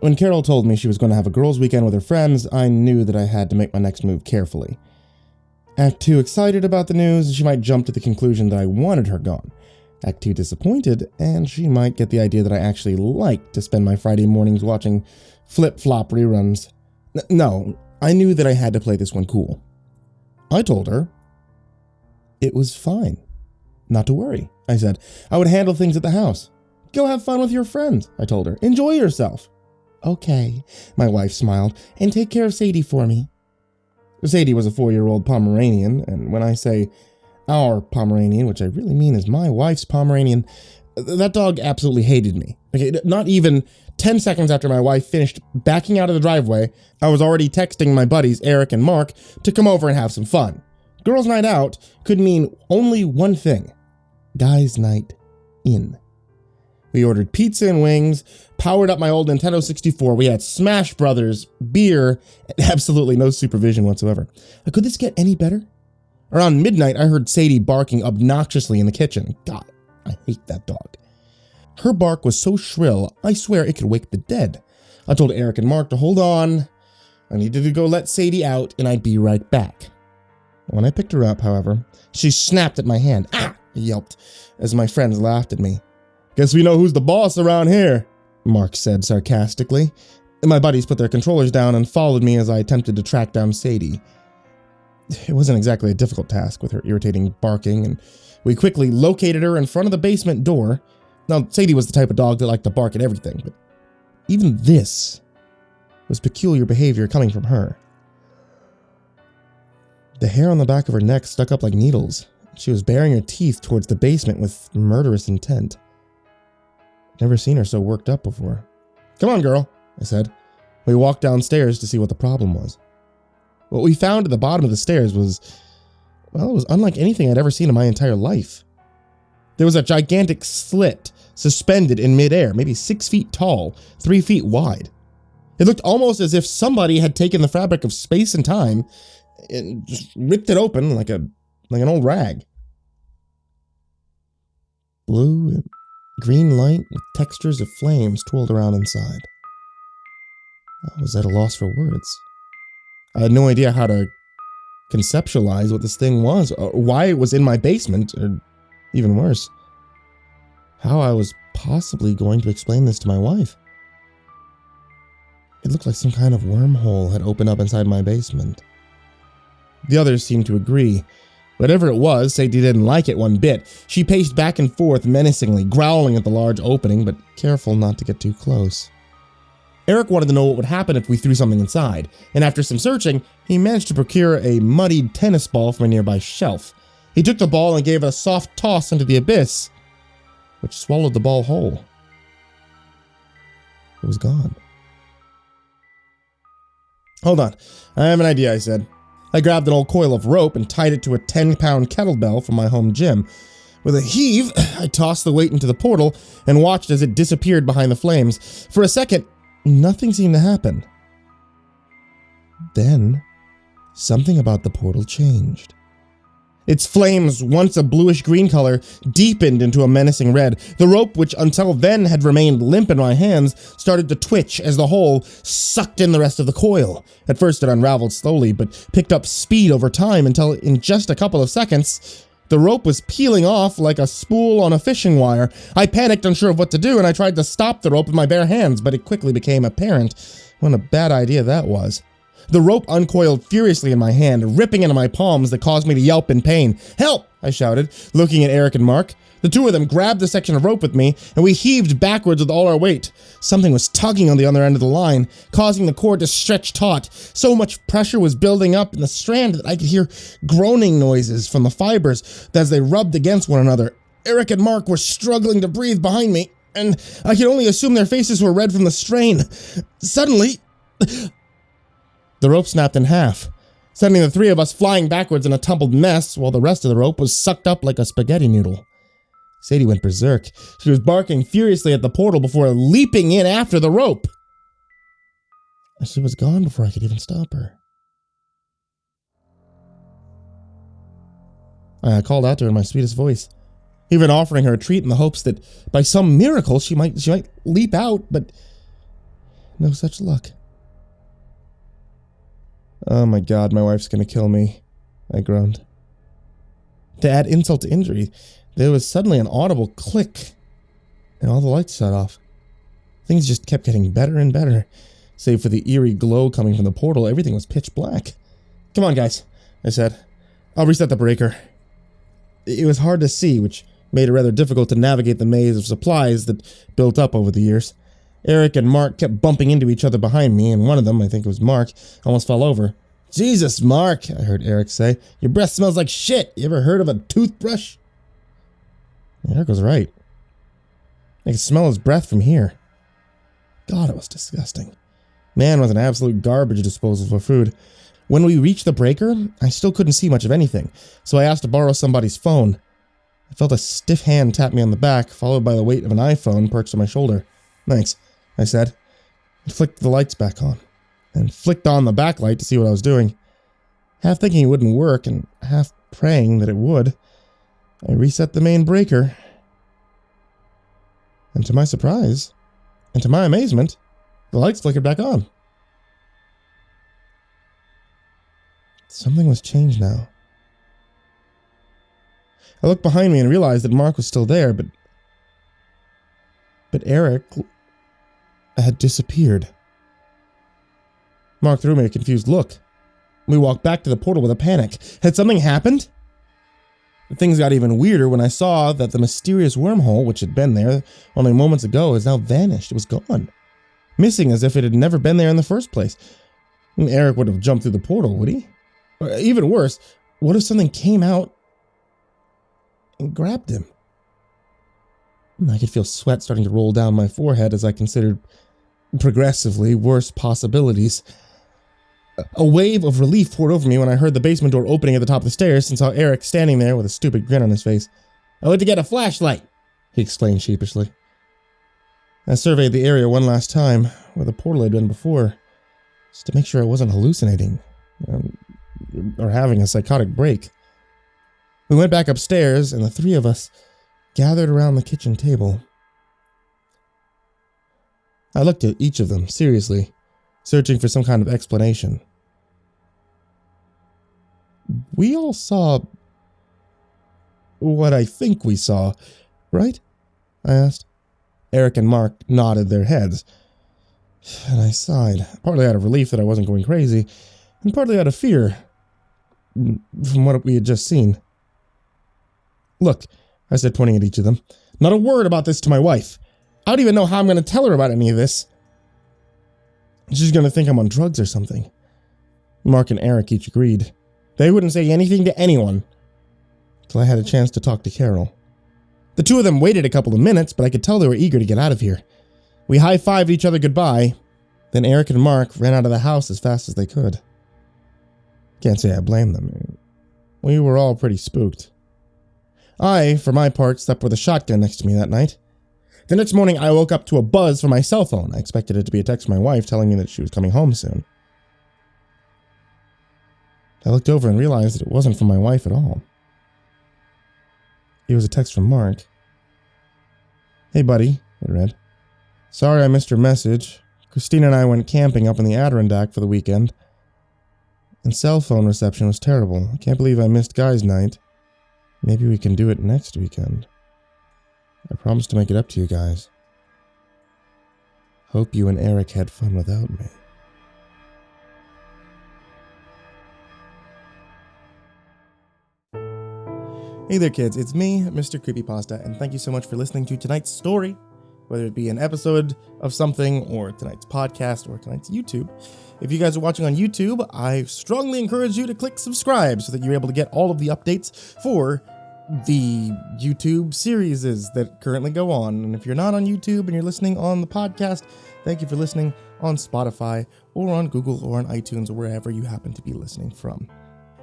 When Carol told me she was going to have a girls' weekend with her friends, I knew that I had to make my next move carefully. Act 2 excited about the news, she might jump to the conclusion that I wanted her gone. Act 2 disappointed, and she might get the idea that I actually like to spend my Friday mornings watching flip-flop reruns. No, I knew that I had to play this one cool. I told her it was fine. Not to worry, I said. I would handle things at the house. Go have fun with your friends, I told her. Enjoy yourself. Okay, my wife smiled, and take care of Sadie for me. Sadie was a 4-year-old Pomeranian, and when I say our Pomeranian, which I really mean is my wife's Pomeranian, that dog absolutely hated me. Okay, not even 10 seconds after my wife finished backing out of the driveway, I was already texting my buddies Eric and Mark to come over and have some fun. Girls' night out could mean only one thing. Guys' night in. We ordered pizza and wings, powered up my old Nintendo 64, we had Smash Brothers, beer, and absolutely no supervision whatsoever. Could this get any better? Around midnight, I heard Sadie barking obnoxiously in the kitchen. God, I hate that dog. Her bark was so shrill, I swear it could wake the dead. I told Eric and Mark to hold on. I needed to go let Sadie out, and I'd be right back. When I picked her up, however, she snapped at my hand. Ah! I yelped, as my friends laughed at me. Guess we know who's the boss around here, Mark said sarcastically. My buddies put their controllers down and followed me as I attempted to track down Sadie. It wasn't exactly a difficult task with her irritating barking, and we quickly located her in front of the basement door. Now, Sadie was the type of dog that liked to bark at everything, but even this was peculiar behavior coming from her. The hair on the back of her neck stuck up like needles. She was baring her teeth towards the basement with murderous intent. Never seen her so worked up before. Come on, girl, I said. We walked downstairs to see what the problem was. What we found at the bottom of the stairs was, well, it was unlike anything I'd ever seen in my entire life. There was a gigantic slit suspended in midair, maybe 6 feet tall, 3 feet wide. It looked almost as if somebody had taken the fabric of space and time and just ripped it open like an old rag. Blue and green light with textures of flames twirled around inside. I was at a loss for words. I had no idea how to conceptualize what this thing was, or why it was in my basement, or even worse, how I was possibly going to explain this to my wife. It looked like some kind of wormhole had opened up inside my basement. The others seemed to agree. Whatever it was, Sadie didn't like it one bit. She paced back and forth menacingly, growling at the large opening, but careful not to get too close. Eric wanted to know what would happen if we threw something inside, and after some searching, he managed to procure a muddied tennis ball from a nearby shelf. He took the ball and gave it a soft toss into the abyss, which swallowed the ball whole. It was gone. Hold on, I have an idea, I said. I grabbed an old coil of rope and tied it to a 10-pound kettlebell from my home gym. With a heave, I tossed the weight into the portal and watched as it disappeared behind the flames. For a second, nothing seemed to happen. Then, something about the portal changed. Its flames, once a bluish-green color, deepened into a menacing red. The rope, which until then had remained limp in my hands, started to twitch as the hole sucked in the rest of the coil. At first it unraveled slowly, but picked up speed over time until in just a couple of seconds, the rope was peeling off like a spool on a fishing wire. I panicked, unsure of what to do, and I tried to stop the rope with my bare hands, but it quickly became apparent what a bad idea that was. The rope uncoiled furiously in my hand, ripping into my palms that caused me to yelp in pain. Help! I shouted, looking at Eric and Mark. The two of them grabbed the section of rope with me, and we heaved backwards with all our weight. Something was tugging on the other end of the line, causing the cord to stretch taut. So much pressure was building up in the strand that I could hear groaning noises from the fibers as they rubbed against one another. Eric and Mark were struggling to breathe behind me, and I could only assume their faces were red from the strain. Suddenly, the rope snapped in half, sending the three of us flying backwards in a tumbled mess while the rest of the rope was sucked up like a spaghetti noodle. Sadie went berserk. She was barking furiously at the portal before leaping in after the rope. She was gone before I could even stop her. I called out to her in my sweetest voice, even offering her a treat in the hopes that by some miracle she might leap out, but No such luck. Oh my god, my wife's gonna kill me, I groaned. To add insult to injury, there was suddenly an audible click, and all the lights shut off. Things just kept getting better and better. Save for the eerie glow coming from the portal, everything was pitch black. Come on, guys, I said. I'll reset the breaker. It was hard to see, which made it rather difficult to navigate the maze of supplies that built up over the years. Eric and Mark kept bumping into each other behind me, and one of them, I think it was Mark, almost fell over. Jesus, Mark, I heard Eric say. Your breath smells like shit. You ever heard of a toothbrush? Eric was right. I could smell his breath from here. God, it was disgusting. Man was an absolute garbage disposal for food. When we reached the breaker, I still couldn't see much of anything, so I asked to borrow somebody's phone. I felt a stiff hand tap me on the back, followed by the weight of an iPhone perched on my shoulder. Thanks, I said. I flicked the lights back on, and flicked on the backlight to see what I was doing. Half thinking it wouldn't work, and half praying that it would, I reset the main breaker. And to my surprise, and to my amazement, the lights flickered back on. Something was changed now. I looked behind me and realized that Mark was still there, but Eric had disappeared. Mark threw me a confused look. We walked back to the portal with a panic. Had something happened? Things got even weirder when I saw that the mysterious wormhole, which had been there only moments ago, has now vanished. It was gone. Missing as if it had never been there in the first place. Eric would have jumped through the portal, would he? Or even worse, what if something came out and grabbed him? I could feel sweat starting to roll down my forehead as I considered progressively worse possibilities. A wave of relief poured over me when I heard the basement door opening at the top of the stairs and saw Eric standing there with a stupid grin on his face. I went to get a flashlight, he explained sheepishly. I surveyed the area one last time, where the portal had been before, just to make sure I wasn't hallucinating, or having a psychotic break. We went back upstairs, and the three of us gathered around the kitchen table. I looked at each of them, seriously, searching for some kind of explanation. We all saw what I think we saw, right? I asked. Eric and Mark nodded their heads, and I sighed, partly out of relief that I wasn't going crazy, and partly out of fear from what we had just seen. Look, I said, pointing at each of them, not a word about this to my wife. I don't even know how I'm going to tell her about any of this. She's going to think I'm on drugs or something. Mark and Eric each agreed. They wouldn't say anything to anyone till I had a chance to talk to Carol. The two of them waited a couple of minutes, but I could tell they were eager to get out of here. We high-fived each other goodbye, then Eric and Mark ran out of the house as fast as they could. Can't say I blame them. We were all pretty spooked. I, for my part, slept with a shotgun next to me that night. The next morning, I woke up to a buzz from my cell phone. I expected it to be a text from my wife telling me that she was coming home soon. I looked over and realized that it wasn't from my wife at all. It was a text from Mark. Hey, buddy, it read. Sorry I missed your message. Christina and I went camping up in the Adirondack for the weekend, and cell phone reception was terrible. I can't believe I missed guys' night. Maybe we can do it next weekend. I promise to make it up to you guys. Hope you and Eric had fun without me. Hey there, kids. It's me, Mrcreepypasta, and thank you so much for listening to tonight's story, whether it be an episode of something, or tonight's podcast, or tonight's YouTube. If you guys are watching on YouTube, I strongly encourage you to click subscribe so that you're able to get all of the updates for the YouTube series that currently go on. And if you're not on YouTube and you're listening on the podcast, thank you for listening on Spotify or on Google or on iTunes or wherever you happen to be listening from.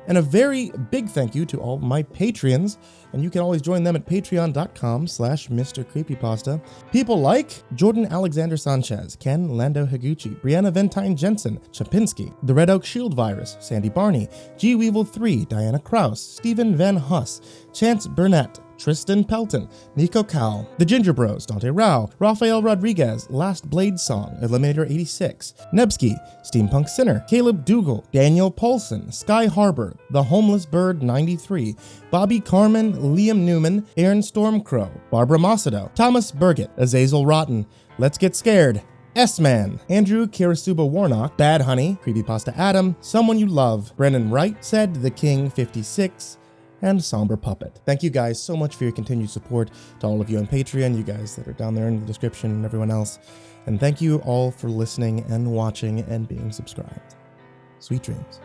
And a very big thank you to all of my Patreons, and you can always join them at patreon.com/Mrcreepypasta. People like Jordan Alexander Sanchez, Ken Lando Higuchi, Brianna Van Tine-Janzen, Chompski, TheRedOakShieldVirus, Sindee Barney, G Weevil 3, Diana Kraus, Stephen VanHuss, Chance Burnett, Tristain Pelton, Nico, TheGingerBroz, Dante Rowe, Raphael Rodriguez, Lastbladesong, Eliminator 86, Nebsky, SteampunkSinner, Kaleb Dougal, Daniel Poulsen, Sky Harbor, The Homeless Bird 93, Bobby Carmen, Liam Newman, Aaron Stormcrow, Barbara Macedo, Thomas Burgett, Azazel Rotten, Let's Get Scared, S-Man, Andrew Kirisuba Warnock, Bad Honey, Creepypasta Adam, Someone You Love, Brennan Wright, Said the King 56, and Somber Puppet. Thank you guys so much for your continued support, to all of you on Patreon, you guys that are down there in the description, and everyone else. And thank you all for listening and watching and being subscribed. Sweet dreams.